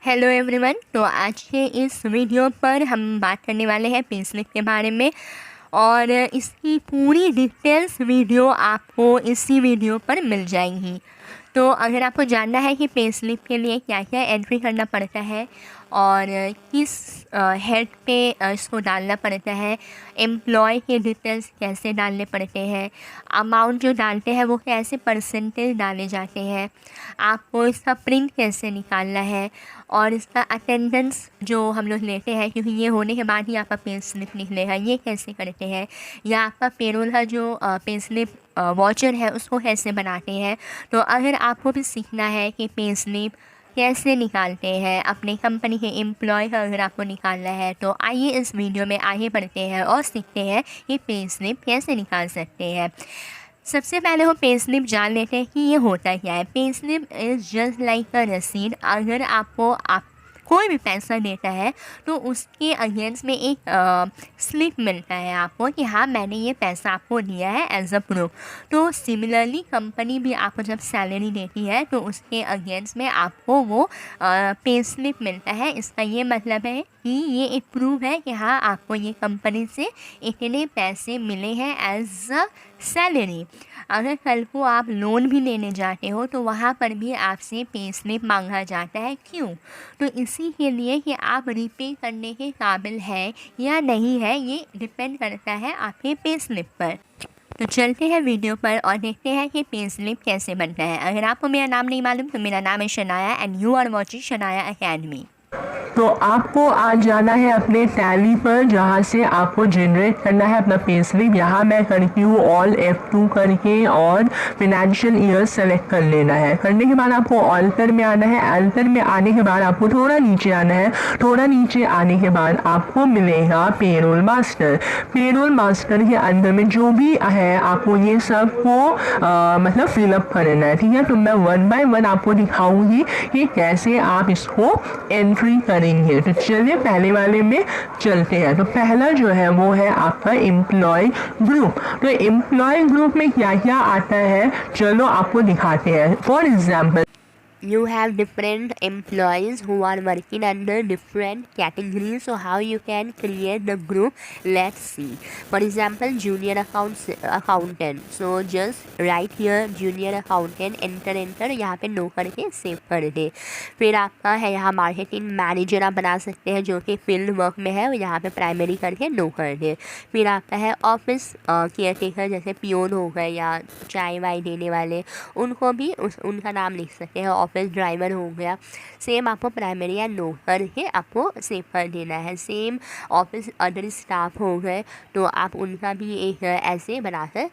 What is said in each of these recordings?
Hello everyone. तो आज के इस वीडियो पर हम बात करने वाले हैं पे स्लिप के बारे में और इसकी पूरी डिटेल्स वीडियो आपको इसी वीडियो पर मिल जाएंगी। तो अगर आपको जानना है कि पे स्लिप के लिए क्या क्या एंट्री करना पड़ता है और किस हेड पे इसको डालना पड़ता है, एम्प्लॉय के डिटेल्स कैसे डालने पड़ते हैं, अमाउंट जो डालते हैं वो कैसे परसेंटेज डाले जाते हैं, आपको इसका प्रिंट कैसे निकालना है और इसका अटेंडेंस जो हम लोग लेते हैं क्योंकि ये होने के बाद ही आपका पे स्लिप निकलेगा, ये कैसे करते हैं, या आपका पेरोल का जो पे स्लिप वाउचर है उसको कैसे बनाते हैं। तो अगर आपको भी सीखना है कि पे स्लिप कैसे निकालते हैं अपने कंपनी के एम्प्लॉय का, अगर आपको निकालना है तो आइए इस वीडियो में आगे बढ़ते हैं और सीखते हैं कि पे स्लिप कैसे निकाल सकते हैं। सबसे पहले हम पे स्लिप जान लेते हैं कि ये होता क्या है। Pay slip is just like अ रसीद। अगर आपको कोई भी पैसा देता है तो उसके अगेंस्ट में एक स्लिप मिलता है आपको कि हाँ मैंने ये पैसा आपको दिया है एज अ प्रूफ। तो सिमिलरली कंपनी भी आपको जब सैलरी देती है तो उसके अगेंस्ट में आपको वो पे स्लिप मिलता है। इसका ये मतलब है कि ये एक प्रूफ है कि हाँ आपको ये कंपनी से इतने पैसे मिले हैं एज अ सैलरी। अगर कल को आप लोन भी लेने जाते हो तो वहाँ पर भी आपसे पे स्लिप मांगा जाता है। क्यों? तो इसी के लिए कि आप रीपे करने के काबिल है या नहीं है, ये डिपेंड करता है आपके पे स्लिप पर। तो चलते हैं वीडियो पर और देखते हैं कि पे स्लिप कैसे बनता है। अगर आपको मेरा नाम नहीं मालूम तो मेरा नाम है Shanaya and you are watching Shanaya academy. तो आपको आज जाना है अपने टैली पर, जहाँ से आपको जनरेट करना है अपना पे स्लिप। यहाँ मैं करती हूँ ऑल F2 करके और फिनेंशियल ईयर सेलेक्ट कर लेना है। करने के बाद आपको ऑल्टर में आना है। ऑल्टर में आने के बाद आपको थोड़ा नीचे आना है। थोड़ा नीचे आने के बाद आपको मिलेगा पेरोल मास्टर। पेरोल मास्टर के अंदर में जो भी है आपको ये सब को मतलब फिलअप करना है, ठीक है। तो मैं वन बाय वन आपको दिखाऊंगी कि कैसे आप इसको एंट्री करेंगे। तो चलिए पहले वाले में चलते हैं। तो पहला जो है वो है आपका एम्प्लॉय ग्रुप। तो एम्प्लॉय ग्रुप में क्या क्या आता है चलो आपको दिखाते हैं। For example, You have different employees who are working under different categories, so how you can create the group, let's see. For example, junior accountant, so just write here junior accountant, enter यहाँ पे no करके save कर दे। फिर आपका है यहाँ marketing manager आप बना सकते हैं जो कि फील्ड वर्क में है, यहाँ पे प्राइमरी करके नो कर दे। फिर आपका है ऑफिस केयर टेकर, जैसे पियोन हो गए या चाय वाय देने वाले, उनको भी उनका नाम लिख सकते हैं। ऑफिस ड्राइवर हो गया, सेम आपको प्राइमरी या नो करके आपको सेव कर देना है। सेम ऑफिस अदर स्टाफ हो गए तो आप उनका भी एक ऐसे बनाकर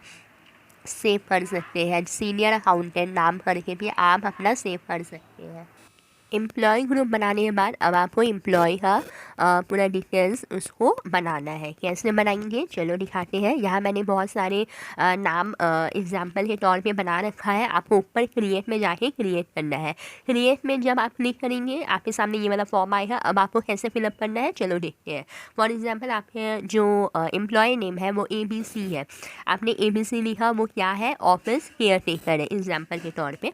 सेव कर सकते हैं। सीनियर अकाउंटेंट नाम करके भी आप अपना सेव कर सकते हैं। एम्प्लॉय ग्रुप बनाने के बाद अब आपको एम्प्लॉय का पूरा डिटेल्स उसको बनाना है। कैसे बनाएंगे चलो दिखाते हैं। यहाँ मैंने बहुत सारे नाम एग्जाम्पल के तौर पे बना रखा है। आपको ऊपर क्रिएट में जाके क्रिएट करना है। क्रिएट में जब आप क्लिक करेंगे आपके सामने ये वाला फॉर्म आएगा। अब आपको कैसे फिलअप करना है चलो देखते हैं। फॉर एग्जाम्पल आपके जो एम्प्लॉय नेम है वो ABC है। आपने ABC लिखा, वो क्या है, ऑफिस केयर टेकर है एग्जाम्पल के तौर पर,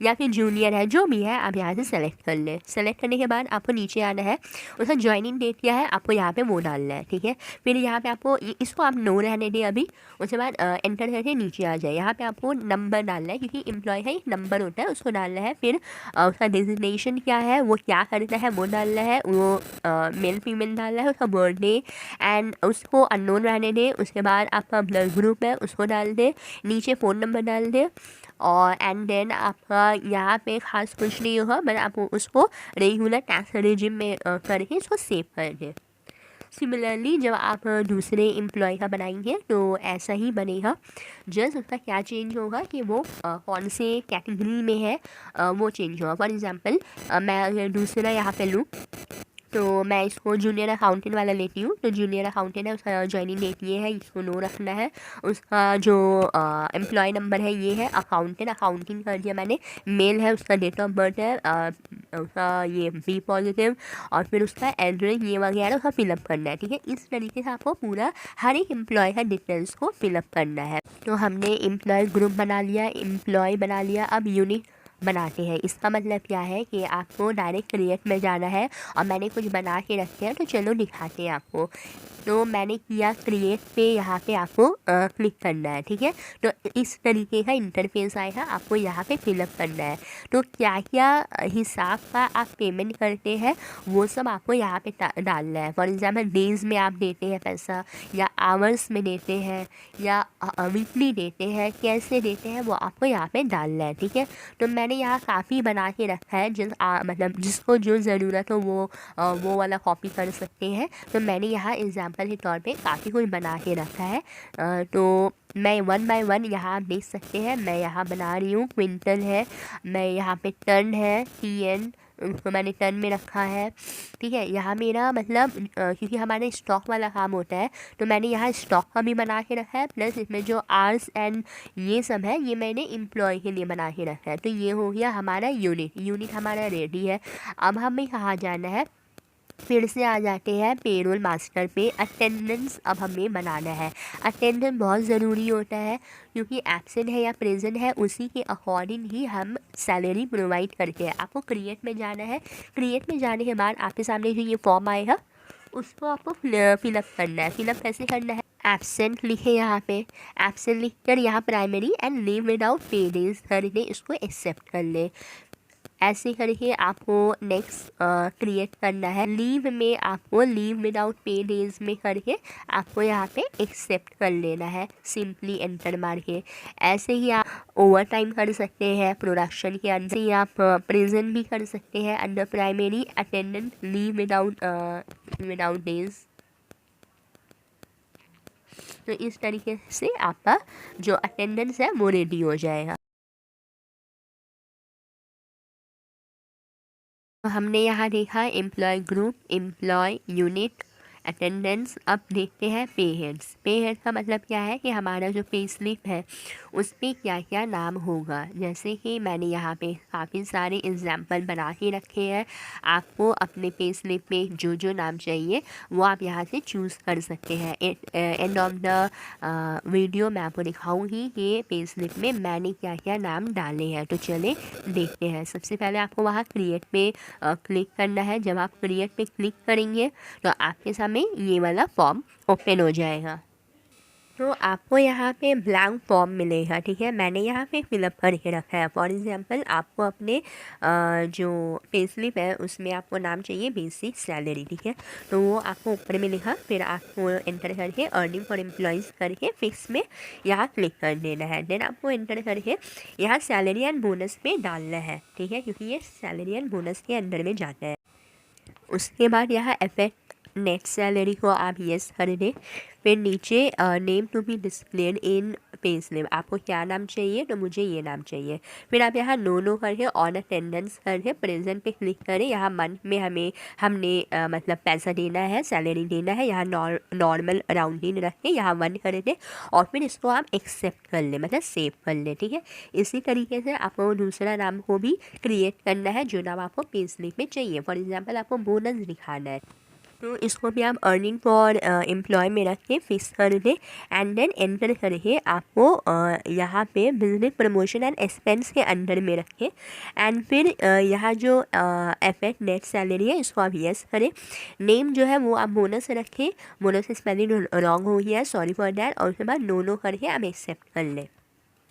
या फिर जूनियर है, जो भी है आप यहाँ से सेलेक्ट कर लें। सेलेक्ट करने के बाद आपको नीचे आना है, उसका ज्वाइनिंग डेट क्या है आपको यहाँ पे वो डालना है, ठीक है। फिर यहाँ पे आपको इसको आप नो रहने दें अभी, उसके बाद एंटर करके नीचे आ जाए। यहाँ पे आपको नंबर डालना है क्योंकि एम्प्लॉय का एक नंबर होता है, उसको डालना है। फिर उसका डेजिग्नेशन क्या है, वो क्या करता है वो डालना है, वो मेल फीमेल डालना है, उसका बर्थडे एंड उसको अननोन रहने दें। उसके बाद आपका ब्लड ग्रुप है उसको डाल दें, नीचे फ़ोन नंबर डाल दें और एंड देन आपका यहाँ पे खास कुछ नहीं होगा, बट आप उसको रेगुलर टैक्स रेजिम में करके इसको सेव कर दें। सिमिलरली जब आप दूसरे एम्प्लॉय का बनाएंगे तो ऐसा ही बनेगा। जस्ट उसका क्या चेंज होगा कि वो कौन से कैटेगरी में है वो चेंज होगा। फॉर एग्ज़ाम्पल मैं अगर दूसरा यहाँ पे लूँ तो मैं इसको जूनियर अकाउंटेंट वाला लेती हूँ। तो जूनियर अकाउंटेंट है, उसका ज्वाइनिंग डेट ये है, इसको नो रखना है। उसका जो एम्प्लॉय नंबर है ये है, अकाउंटिंग कर दिया मैंने। मेल है, उसका डेट ऑफ बर्थ है, उसका ये बी पॉजिटिव, और फिर उसका एड्रेस ये वगैरह उसका फिलअप करना है, ठीक है। इस तरीके से आपको पूरा हर एक एम्प्लॉय का डिटेल्स को फिलअप करना है। तो हमने एम्प्लॉय ग्रुप बना लिया, एम्प्लॉय बना लिया। अब यूनिक बनाते हैं। इसका मतलब क्या है कि आपको डायरेक्ट क्रिएट में जाना है और मैंने कुछ बना के रखे हैं, तो चलो दिखाते हैं आपको। तो मैंने किया क्रिएट पे, यहाँ पे आपको क्लिक करना है, ठीक है। तो इस तरीके का इंटरफेस आएगा, आपको यहाँ पे फिलअप करना है। तो क्या क्या हिसाब का आप पेमेंट करते हैं वो सब आपको यहाँ पे डालना है। फॉर एग्जाम्पल डेज़ में आप देते हैं पैसा, या आवर्स में देते हैं, या वीकली देते हैं, कैसे देते हैं वो आपको यहाँ पे डालना है, ठीक है। तो मैंने यहाँ काफ़ी बना के रखा है, मतलब जिसको जो ज़रूरत हो वो वाला कॉपी कर सकते हैं। तो मैंने यहाँ एग्जांपल के तौर पे काफ़ी कुछ बना के रखा है। तो मैं 1 बाय 1 यहाँ आप देख सकते हैं, मैं यहाँ बना रही हूँ। क्विंटल है, मैं यहाँ पे टन है, TN उसको मैंने टन में रखा है, ठीक है। यहाँ मेरा मतलब क्योंकि हमारे स्टॉक वाला काम होता है, तो मैंने यहाँ स्टॉक का भी बना के रखा है, प्लस इसमें जो आवर्स एंड ये सब है ये मैंने एम्प्लॉय के लिए बना के रखा है। तो ये हो गया हमारा यूनिट हमारा रेडी है। अब हमें कहाँ जाना है, फिर से आ जाते हैं पेरोल मास्टर पे। अटेंडेंस अब हमें बनाना है। अटेंडेंस बहुत ज़रूरी होता है, क्योंकि एब्सेंट है या प्रेजेंट है उसी के अकॉर्डिंग ही हम सैलरी प्रोवाइड करते हैं। आपको क्रिएट में जाना है। क्रिएट में जाने के बाद आपके सामने जो ये फॉर्म आएगा उसको आपको फिलअप करना है। फिलअप कैसे करना है, एब्सेंट लिखे यहाँ पे, एब्सेंट लिख कर यहाँ primary and leave without pay days करके इसको एक्सेप्ट कर ले। ऐसे करके आपको नेक्स्ट क्रिएट करना है। लीव में आपको लीव विदाउट पे डेज में करके आपको यहाँ पे एक्सेप्ट कर लेना है, सिंपली एंटर मार के। ऐसे ही आप ओवर टाइम कर सकते हैं प्रोडक्शन के अंदर ही, आप प्रेजेंट भी कर सकते हैं under primary attendant leave without days. तो इस तरीके से आपका जो अटेंडेंस है वो रेडी हो जाएगा। हमने यहाँ देखा employee group, employee unit, attendance. अब देखते हैं पे हेड्स। पे हेड का मतलब क्या है कि हमारा जो पे स्लिप है उस पर क्या क्या नाम होगा। जैसे कि मैंने यहाँ पे काफ़ी सारे एग्जाम्पल बना के रखे हैं। आपको अपने पे स्लिप में जो जो नाम चाहिए वो आप यहाँ से चूज़ कर सकते हैं। एंड ऑफ द वीडियो मैं आपको दिखाऊंगी कि पे स्लिप में मैंने क्या क्या नाम डाले हैं। तो चले देखते हैं। सबसे पहले आपको वहाँ क्रिएट पे क्लिक करना है। जब आप क्रिएट पे क्लिक करेंगे तो आपके सामने ये वाला फॉर्म ओपन हो जाएगा। तो आपको यहाँ पे ब्लैंक फॉर्म मिलेगा, ठीक है। मैंने यहाँ पे फिलअप करके रखा है। फॉर एग्जांपल आपको अपने जो पे स्लिप है उसमें आपको नाम चाहिए बेसिक सैलरी, ठीक है। तो वो आपको ऊपर में लिखा, फिर आपको एंटर करके अर्निंग फॉर एम्प्लॉयज़ करके फिक्स में यहाँ क्लिक कर देना है। देन आपको एंटर करके यहाँ सैलरी एंड बोनस पे डालना है, ठीक है, क्योंकि ये सैलरी एंड बोनस के अंदर में जाता है। उसके बाद यहाँ इफेक्ट नेट सैलरी को आप यस कर दें। फिर नीचे name to be displayed in pay slip, आपको क्या नाम चाहिए, तो मुझे ये नाम चाहिए। फिर आप यहाँ नो करके ऑन अटेंडेंस करके प्रेजेंट पे क्लिक करें। यहाँ मंथ में हमने मतलब पैसा देना है, सैलरी देना है। यहाँ नॉर्मल राउंडिंग रख के यहाँ 1 कर दें और फिर इसको आप एक्सेप्ट कर लें, मतलब सेव कर लें, ठीक है। इसी तरीके से आपको दूसरा नाम को भी क्रिएट करना है जो नाम आपको पे स्लिप में चाहिए। फॉर एग्जाम्पल आपको बोनस दिखाना है, तो इसको भी आप अर्निंग फॉर एम्प्लॉय में रख के फिक्स कर दें। एंड देन एंटर करके आपको यहाँ पे बिजनेस प्रमोशन एंड एक्सपेंस के अंडर में रखें। एंड फिर यहाँ जो एफेक्ट नेट सैलरी है इसको आप यस करें। नेम जो है वो आप बोनस रखें, बोनस स्पेलिंग रॉन्ग हो गया है, सॉरी फॉर दैट। और उसके बाद नो करके आप एक्सेप्ट कर लें।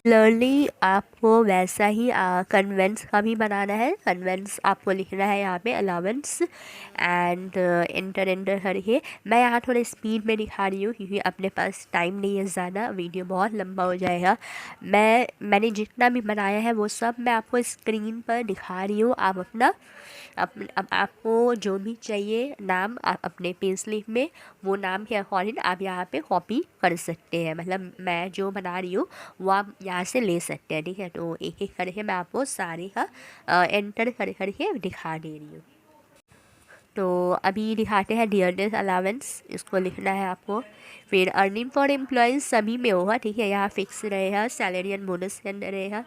सिमिलरली आपको वैसा ही कन्वेंस का भी बनाना है। कन्वेंस आपको लिखना है यहाँ पे अलाउंस एंड एंटर करके। मैं यहाँ थोड़ा स्पीड में दिखा रही हूँ क्योंकि अपने पास टाइम नहीं है ज़्यादा, वीडियो बहुत लंबा हो जाएगा। मैंने जितना भी बनाया है वो सब मैं आपको स्क्रीन पर दिखा रही हूँ। आप अब आपको जो भी चाहिए नाम आप अपने पे स्लिप में वो नाम के अकॉर्डिंग आप यहाँ पे कॉपी कर सकते हैं। मतलब मैं जो बना रही हूँ वो आप यहाँ से ले सकते हैं, ठीक है। तो एक एक करके मैं आपको सारे का एंटर करके दिखा दे रही हूँ। तो अभी दिखाते हैं डियरनेस अलावेंस, इसको लिखना है आपको। फिर अर्निंग फॉर एम्प्लॉयज़ सभी में होगा, ठीक है। यहाँ फिक्स रहेगा, सैलरी एंड बोनस के अंदर रहेगा।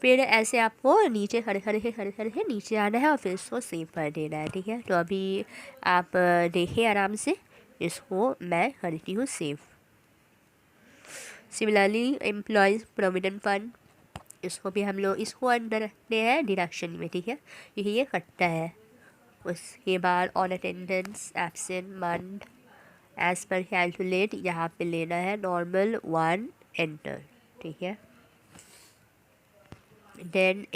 फिर ऐसे आपको नीचे खड़े करके नीचे आना है और फिर इसको सेव कर देना है, ठीक है। तो अभी आप देखिए आराम से, इसको मैं करती हूँ save. Similarly employees provident fund, इसको भी हम लोग इसको अंदर रखते हैं डिडक्शन में, ठीक है, क्योंकि ये कटता है। उसके बाद on attendance absent month as per calculate, यहाँ पे लेना है नॉर्मल 1 एंटर, ठीक है। देन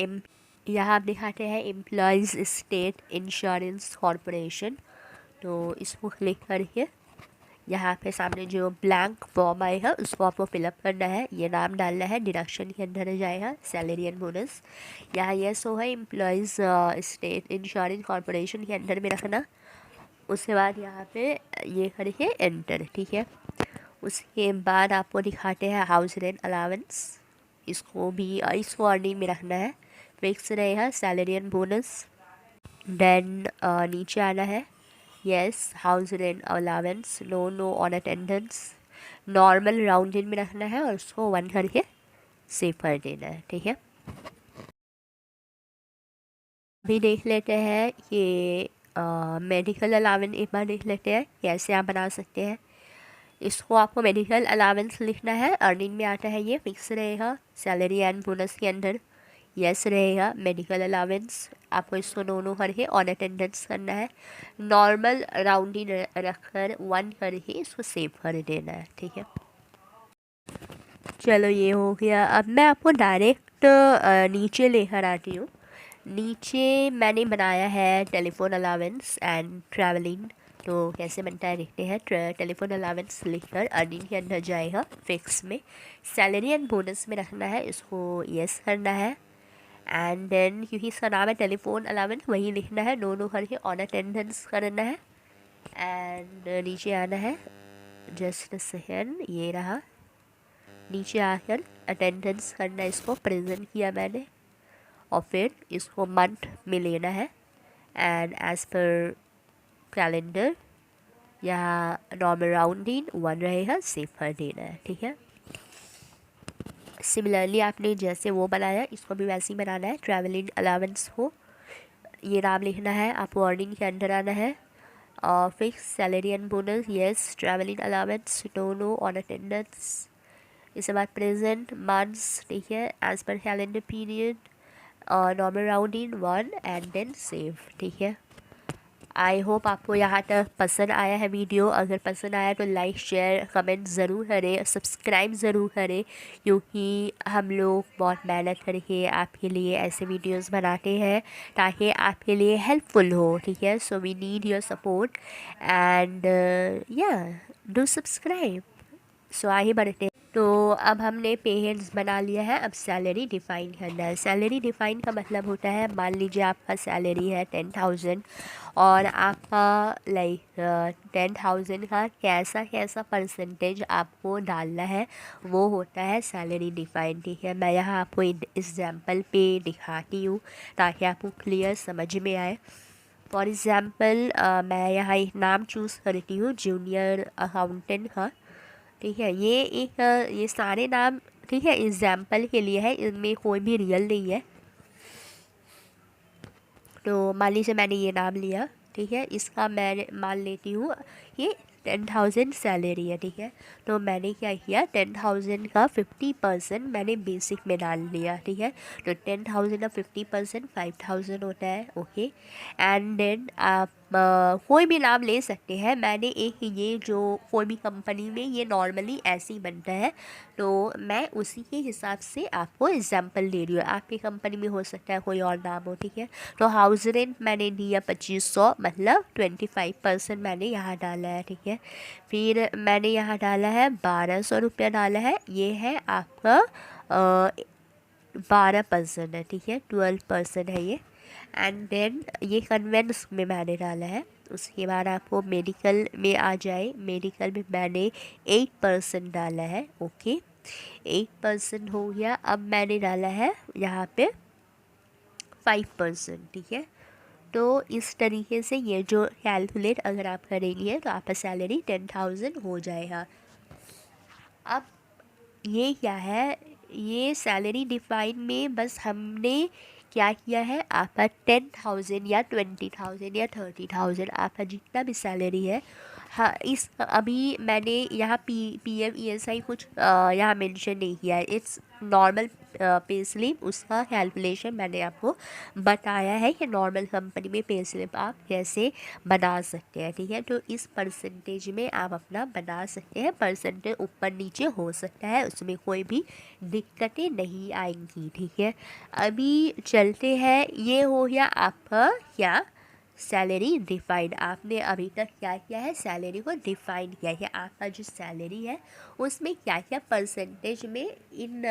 यहाँ आप दिखाते हैं एम्प्लॉयज़ स्टेट इंश्योरेंस कॉरपोरेशन, तो इसको क्लिक करके यहाँ पे सामने जो ब्लैंक फॉर्म आएगा उसको आपको फिलअप करना है, ये नाम डालना है, डिडक्शन के अंदर जाएगा सैलरी एंड बोनस। यहाँ यस हो है एम्प्लॉयज़ स्टेट इंश्योरेंस कॉरपोरेशन के अंदर में रखना। उसके बाद यहाँ पे ये करके एंटर, ठीक है। उसके बाद आपको दिखाते हैं हाउस रेंट अलावेंस, इसको अर्निंग में रखना है, फिक्स रहेगा सैलरी एंड बोनस। देन नीचे आना है, yes house rent allowance no on attendance, normal rounding में रखना है और उसको 1 करके सेव कर देना है, ठीक है। अभी देख लेते हैं कि मेडिकल अलावेंस एक बार देख लेते हैं कैसे आप बना सकते हैं। इसको आपको मेडिकल अलावेंस लिखना है, अर्निंग में आता है, ये फिक्स रहेगा सैलरी एंड बोनस के अंदर, यस रहेगा मेडिकल अलावेंस। आपको इसको दोनों करके ऑन अटेंडेंस करना है, नॉर्मल राउंडिंग रखकर 1 करके इसको सेव कर देना है, ठीक है। चलो ये हो गया। अब मैं आपको डायरेक्ट नीचे लेकर आती हूँ। नीचे मैंने बनाया है टेलीफोन अलावेंस एंड ट्रैवलिंग, तो कैसे बनता है देखते हैं। टेलीफोन अलावेंस लिखकर अर्निंग के अंदर जाएगा, फिक्स में सैलरी एंड बोनस में रखना है, इसको यस करना है। एंड देन क्योंकि इसका नाम है टेलीफोन अलावेंस वही लिखना है, दोनों करके ऑन अटेंडेंस करना है। एंड नीचे आना है, जस्ट सेकेंड, ये रहा, नीचे आकर अटेंडेंस करना है, इसको प्रेजेंट किया मैंने, और फिर इसको मंथ में लेना है एंड एज पर कैलेंडर यहाँ नॉर्मल राउंडिंग 1 रहेगा, सेव कर देना है, ठीक है। सिमिलरली आपने जैसे वो बनाया इसको भी वैसे ही बनाना है। ट्रैवलिंग अलावेंस हो, ये नाम लिखना है, आपको अर्निंग के अंदर आना है, और fix salary and bonus, yes travelling allowance no on attendance, इसके बाद प्रेजेंट मंथ्स, ठीक है, as per calendar period, normal rounding 1 and then save, ठीक है। आई होप आपको यहाँ तक पसंद आया है वीडियो। अगर पसंद आया तो लाइक शेयर कमेंट ज़रूर करें, सब्सक्राइब ज़रूर करें, क्योंकि हम लोग बहुत मेहनत करके आपके लिए ऐसे वीडियोस बनाते हैं ताकि आपके लिए हेल्पफुल हो, ठीक है। So we need your support and या डू सब्सक्राइब। सो आगे बढ़ते हैं। तो अब हमने पेहेड्स बना लिया है, अब सैलरी डिफ़ाइन करना है। सैलरी डिफ़ाइन का मतलब होता है, मान लीजिए आपका सैलरी है 10,000 और आपका लाइक 10,000 का कैसा कैसा परसेंटेज आपको डालना है वो होता है सैलरी डिफ़ाइन, ठीक है। मैं यहाँ आपको एग्जाम्पल पे दिखाती हूँ ताकि आपको क्लियर समझ में आए। फॉर एग्ज़ाम्पल मैं यहाँ एक नाम चूज़ करती हूँ जूनियर अकाउंटेंट का, ठीक है। ये सारे नाम, ठीक है, एग्जाम्पल के लिए है, इनमें कोई भी रियल नहीं है। तो मान लीजिए मैंने ये नाम लिया, ठीक है, इसका मैं मान लेती हूँ ये 10,000 सैलरी है, ठीक है। तो मैंने क्या किया, 10,000 का 50% मैंने बेसिक में डाल लिया, ठीक है। तो 10,000 का 50% 5,000 होता है, ओके। एंड देन आप कोई भी नाम ले सकते हैं। मैंने एक ये जो कोई भी कंपनी में ये नॉर्मली ऐसे ही बनता है, तो मैं उसी के हिसाब से आपको एग्जांपल दे रही हूँ। आपकी कंपनी में हो सकता है कोई और नाम हो, ठीक है। तो हाउस रेंट मैंने दिया 2,500, मतलब 25% मैंने यहाँ डाला है, ठीक है। फिर मैंने यहाँ डाला है 1,200 रुपया डाला है, ये है आपका 12% है, ठीक है, 12% है ये। एंड देन ये कन्वेंस में मैंने डाला है। उसके बाद आपको मेडिकल में आ जाए, मेडिकल में मैंने 8% डाला है, ओके, 8% हो गया। अब मैंने डाला है यहाँ पे 5%, ठीक है। तो इस तरीके से ये जो कैलकुलेट अगर आप करेंगे तो आपका सैलरी 10,000 हो जाएगा। अब ये क्या है, ये सैलरी डिफाइन में बस हमने क्या किया है, आपका 10,000 या 20,000 या 30,000 आपका जितना भी सैलरी है हाँ, इस अभी मैंने यहाँ PMESI कुछ यहाँ मेंशन नहीं किया है। इट्स नॉर्मल पे स्लिप, उसका कैलकुलेशन मैंने आपको बताया है कि नॉर्मल कंपनी में पे स्लिप आप कैसे बना सकते हैं, ठीक है। तो इस परसेंटेज में आप अपना बना सकते हैं, परसेंटेज ऊपर नीचे हो सकता है, उसमें कोई भी दिक्कतें नहीं आएंगी, ठीक है। अभी चलते हैं, ये हो गया आपका क्या सैलरी डिफाइंड। आपने अभी तक क्या किया है, सैलरी को डिफाइन किया है। आपका जो सैलरी है उसमें क्या क्या परसेंटेज में इन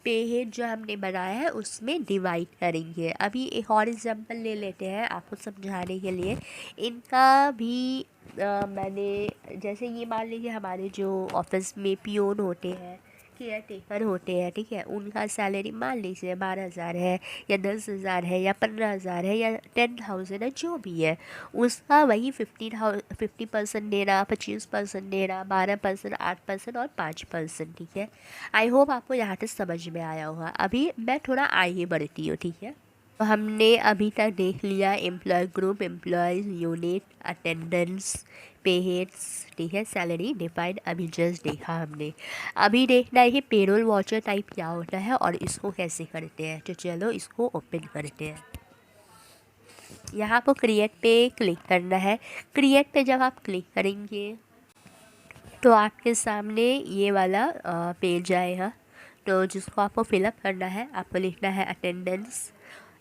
पेहेड जो हमने बनाया है उसमें डिवाइड करेंगे। अभी एक और एग्जांपल ले लेते हैं आपको समझाने के लिए। इनका भी मैंने जैसे ये मान लीजिए हमारे जो ऑफिस में पियोन होते हैं, केयर टेकर होते हैं, ठीक है, उनका सैलरी मान लीजिए 12,000 है या 10,000 है या 15,000 है या 10,000 है, जो भी है उसका वही 50% देना, 25% देना, 12%, 8% और 5%, ठीक है। आई होप आपको यहाँ तक समझ में आया होगा। अभी मैं थोड़ा आगे बढ़ती हूँ, ठीक है। तो हमने अभी तक देख लिया employee group, employees unit, attendance, pay heads, ठीक है, सैलरी डिफाइंड अभी जस्ट देखा हमने। अभी देखना है कि पेरोल वाउचर टाइप क्या होता है और इसको कैसे करते हैं। तो चलो इसको ओपन करते हैं। यहाँ आपको क्रिएट पे क्लिक करना है। क्रिएट पे जब आप क्लिक करेंगे तो आपके सामने ये वाला पेज आएगा। तो जिसको आपको फिलअप करना है, आपको लिखना है अटेंडेंस।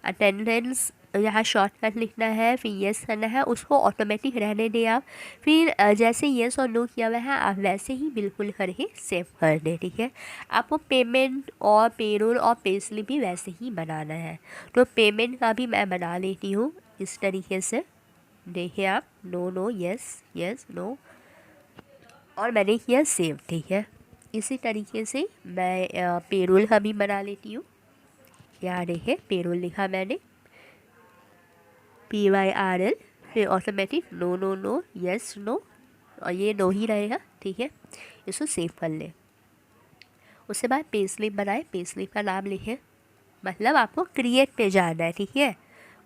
अटेंडेंस यहाँ शॉर्टकट लिखना है, फिर येस करना है, उसको ऑटोमेटिक रहने दें आप। फिर जैसे येस और नो किया हुआ है आप वैसे ही बिल्कुल करके सेव कर दें, ठीक है। आपको पेमेंट और पेरोल और पे स्लिप भी वैसे ही बनाना है। तो पेमेंट का भी मैं बना लेती हूँ इस तरीके से, देखिए आप, no no yes yes no, और मैंने किया सेव, ठीक है। इसी तरीके से मैं पेरोल का भी बना लेती हूँ। यहाँ देखिए पेरोल लिखा मैंने, PYRL, फिर automatic no no no yes no, और ये नो ही रहेगा, ठीक है। इसको सेव कर लें। उसके बाद पे स्लिप बनाए, पे स्लिप का नाम लिखें, मतलब आपको क्रिएट पे जाना है, ठीक है।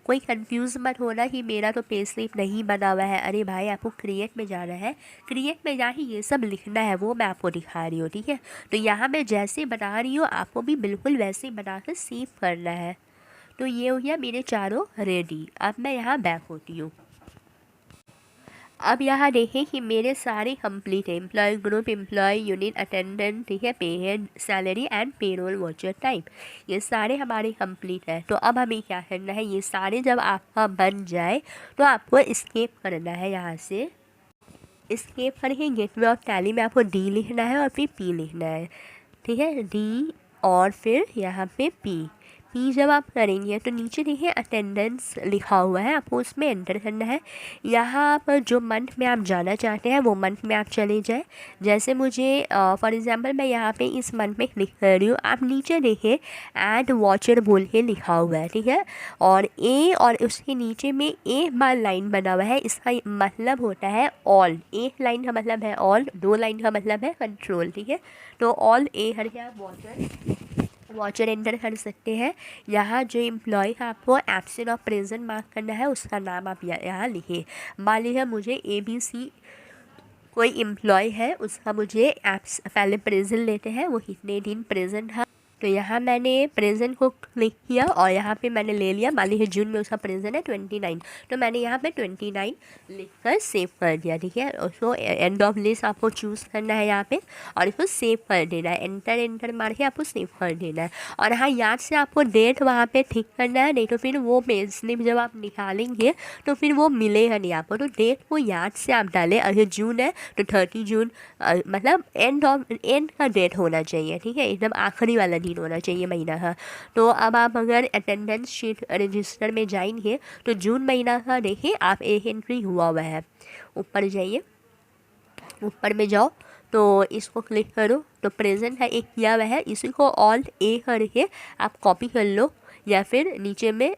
कोई कंफ्यूज मत होना कि मेरा तो पे स्लिप नहीं बना हुआ है। अरे भाई, आपको क्रिएट में जाना है, क्रिएट में जाके ये सब लिखना है, वो मैं आपको दिखा रही हूँ, ठीक है। तो यहाँ मैं जैसे बना रही हूँ आपको भी बिल्कुल वैसे ही बना कर सेव करना है। तो ये हो गया मेरे चारों रेडी। अब मैं यहाँ बैक होती हूँ। अब यहाँ देखें कि मेरे सारे कंप्लीट है, employee group, employee unit, attendant, ठीक है, pay head, salary and payroll voucher type, ये सारे हमारे कंप्लीट है। तो अब हमें क्या करना है, ये सारे जब आपका बन जाए तो आपको एस्केप करना है। यहाँ से एस्केप करके गेटवे ऑफ टैली में आपको डी लिखना है और फिर पी लिखना है, ठीक है, डी और फिर यहाँ पे पी जब आप करेंगे तो नीचे देखिए अटेंडेंस लिखा हुआ है, आपको उसमें एंटर करना है। यहाँ पर जो मंथ में आप जाना चाहते हैं वो मंथ में आप चले जाए। जैसे मुझे फॉर एग्जांपल मैं यहाँ पे इस मंथ में क्लिक कर रही हूँ, आप नीचे देखिए ऐड वॉचर बोल के लिखा हुआ है, ठीक है, और ए और उसके नीचे में एक बार लाइन बना हुआ है, इसका मतलब होता है ऑल। एक लाइन का मतलब है ऑल, दो लाइन का मतलब है कंट्रोल, ठीक है। तो ऑल ए हर क्या वाउचर एंटर कर सकते हैं। यहाँ जो एम्प्लॉय का आपको एब्सेंट और प्रेजेंट मार्क करना है उसका नाम आप यहाँ लिखिए। मान लीजिए मुझे ABC कोई एम्प्लॉय है, उसका मुझे पहले प्रेजेंट लेते हैं, वो कितने दिन प्रेजेंट है। तो यहाँ मैंने प्रेजेंट को क्लिक किया और यहाँ पे मैंने ले लिया, मान लीजिए जून में उसका प्रेजेंट है 29, तो मैंने यहाँ पे 29 लिखकर सेव कर दिया, ठीक है। उसको एंड ऑफ लिस्ट आपको चूज़ करना है यहाँ पे और इसको सेव कर देना है, एंटर मार के आपको सेव कर देना है। और हाँ, याद से आपको डेट वहाँ पे ठीक करना है, नहीं तो फिर वो पे स्लिप जब आप निकालेंगे तो फिर वो मिलेगा नहीं आपको। तो डेट को याद से आप डालें, अगर जून है तो 30 जून, मतलब एंड का डेट होना चाहिए, ठीक है, एकदम आखिरी वाला दिन होना चाहिए महीना का। तो अब आप अगर अटेंडेंस शीट रजिस्टर में जाएंगे तो जून महीना का देखिए आप एक एंट्री हुआ है, ऊपर जाइए, ऊपर में जाओ तो इसको क्लिक करो, तो प्रेजेंट है एक किया हुआ है, इसी को ऑल्ट ए करके आप कॉपी कर लो या फिर नीचे में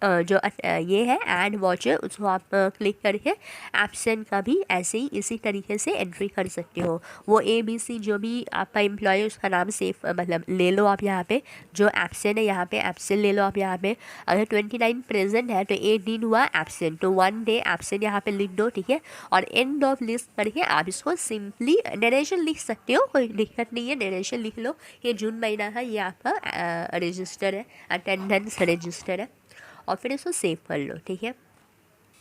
ये है ऐड वाचर, उसको आप क्लिक करके एब्सेंट का भी ऐसे ही इसी तरीके से एंट्री कर सकते हो। वो ABC जो भी आपका एम्प्लॉय उसका नाम सेव मतलब ले लो आप यहाँ पे, जो एब्सेंट है यहाँ पे एब्सेंट ले लो आप यहाँ पे। अगर 29 प्रेजेंट है तो 8 दिन हुआ एब्सेंट, तो 1 डे एब्सेंट यहाँ पे लिख दो, ठीक है। और एंड ऑफ लिस्ट करके आप इसको सिंपली नरेशन लिख सकते हो, कोई दिक्कत नहीं है, नरेशन लिख लो। ये जून महीना का ये आपका रजिस्टर है, अटेंडेंस रजिस्टर है, और फिर इसको सेव कर लो, ठीक है।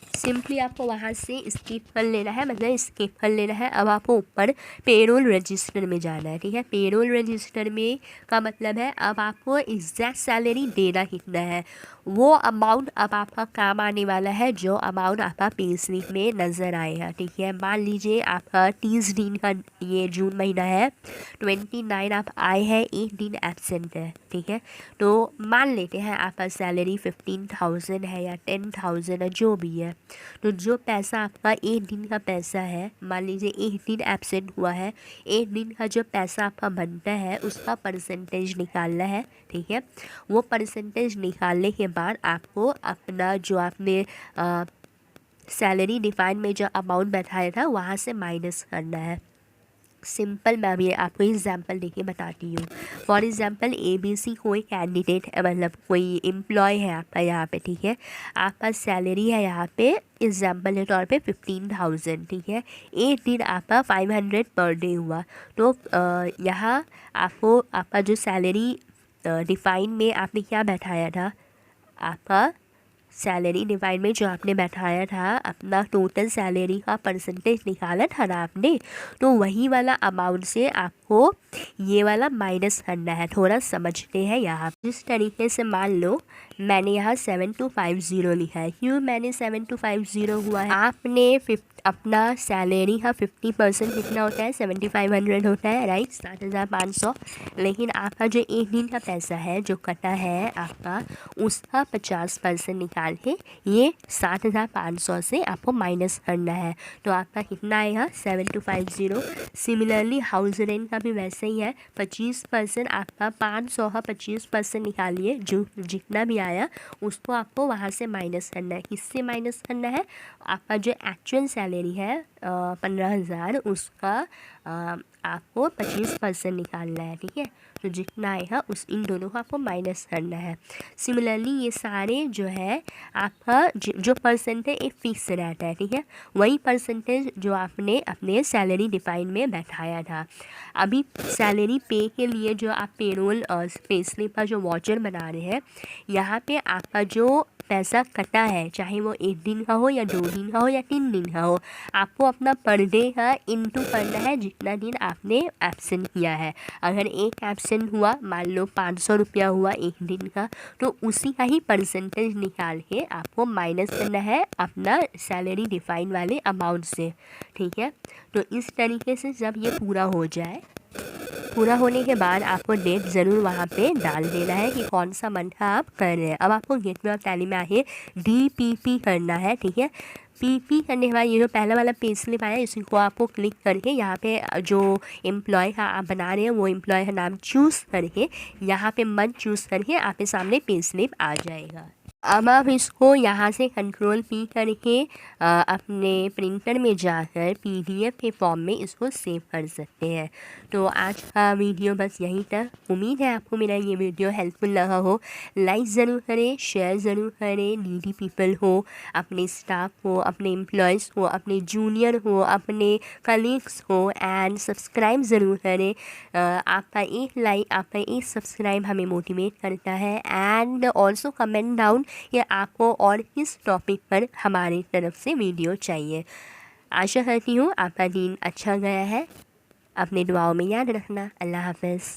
सिंपली आपको वहाँ से स्किप कर लेना है, मतलब स्किप कर लेना है। अब आपको ऊपर पेरोल रजिस्टर में जाना है, ठीक है। पेरोल रजिस्टर में का मतलब है अब आपको एग्जैक्ट सैलरी देना कितना है, वो अमाउंट अब आपका काम आने वाला है, जो अमाउंट आपका पे स्लिप में नज़र आएगा, ठीक है। मान लीजिए आपका 30 दिन का ये जून महीना है, 29 आप आए हैं, 1 दिन एब्सेंट है, ठीक है। तो मान लेते हैं आपका सैलरी 15,000 है या 10,000 है, जो भी है। तो जो पैसा आपका 1 दिन का पैसा है, मान लीजिए 1 दिन एब्सेंट हुआ है, 1 दिन का जो पैसा आपका बनता है उसका परसेंटेज निकालना है, ठीक है। वो परसेंटेज निकालने के बाद आपको अपना जो आपने सैलरी डिफाइन में जो अमाउंट बैठाया था वहाँ से माइनस करना है। सिंपल मैं अभी आपको एग्जांपल देके बताती हूँ। फॉर एग्जांपल ABC कोई कैंडिडेट मतलब कोई एम्प्लॉय है आपका यहाँ पे, ठीक है। आपका सैलरी है यहाँ पे एग्जांपल के तौर पे 15,000, ठीक है। 1 दिन आपका 500 पर डे हुआ, तो यहाँ आपको आपका जो सैलरी डिफाइन में आपने क्या बैठाया था, आपका सैलरी डिफाइन में जो आपने बैठाया था अपना टोटल सैलरी का परसेंटेज निकाला था ना आपने, तो वही वाला अमाउंट से आपको ये वाला माइनस करना है। थोड़ा समझते हैं यहाँ जिस तरीके से मान लो मैंने यहाँ 7250 लिखा है। क्यों मैंने 7250 हुआ है, आपने अपना सैलरी का 50% कितना होता है, 7500 होता है, राइट, 7,500। लेकिन आपका जो 1 दिन का पैसा है जो कटा है आपका, उसका 50% निकाल के ये 7,500 से आपको माइनस करना है। तो आपका कितना आएगा, 7250। सिमिलरली हाउस रेंट का भी वैसे ही है, 25% आपका 500 का 25% निकालिए, जो जितना भी आया उसको आपको वहाँ से माइनस करना है। किससे माइनस करना है, आपका जो एक्चुअल सैलरी है 15,000, उसका आपको 25% निकालना है, ठीक है। तो जितना आएगा उस इन दोनों को आपको माइनस करना है। सिमिलरली ये सारे जो है आपका जो परसेंट है एक फिक्स रहता है, ठीक है। वही परसेंटेज जो आपने अपने सैलरी डिफाइन में बैठाया था। अभी सैलरी पे के लिए जो आप पेरोल पे स्लिप का जो वाउचर बना रहे हैं, यहाँ पे आपका जो पैसा कटा है, चाहे वो 1 दिन का हो या 2 दिन का हो या 3 दिन का हो, आपको अपना पर डे का इनटू करना है जितना दिन आपने एब्सेंट किया है। अगर एक एब्सेंट हुआ, मान लो 500 रुपया हुआ 1 दिन का, तो उसी का ही परसेंटेज निकाल के आपको माइनस करना है अपना सैलरी डिफाइन वाले अमाउंट से, ठीक है। तो इस तरीके से जब ये पूरा हो जाए, पूरा होने के बाद आपको डेट ज़रूर वहाँ पे डाल देना है कि कौन सा मंथ का आप कर रहे हैं। अब आपको गेटवे ऑफ टैली में आके DPP करना है, ठीक है। PP करने के बाद ये जो पहला वाला पे स्लिप आया, इसी को आपको क्लिक करके यहाँ पे जो एम्प्लॉय का आप बना रहे हैं वो एम्प्लॉय का नाम चूज़ करके यहाँ पे मंथ चूज़ करके आपके सामने पे स्लिप आ जाएगा। अब आप इसको यहाँ से Ctrl+P करके अपने प्रिंटर में जाकर PDF के फॉर्म में इसको सेव कर सकते हैं। तो आज का वीडियो बस यहीं तक। उम्मीद है आपको मेरा ये वीडियो हेल्पफुल लगा हो। लाइक ज़रूर करें, शेयर ज़रूर करें। नीडी पीपल हो, अपने स्टाफ हो, अपने एम्प्लॉयज़ हो, अपने जूनियर हो, अपने कलीग्स हो, एंड सब्सक्राइब ज़रूर करें। आपका एक लाइक, आपका एक सब्सक्राइब हमें मोटिवेट करता है। एंड ऑल्सो कमेंट डाउन कि आपको और किस टॉपिक पर हमारी तरफ से वीडियो चाहिए। आशा करती हूँ आपका दिन अच्छा गया है। अपने दुआओं में याद रखना। अल्लाह हाफ़िज़।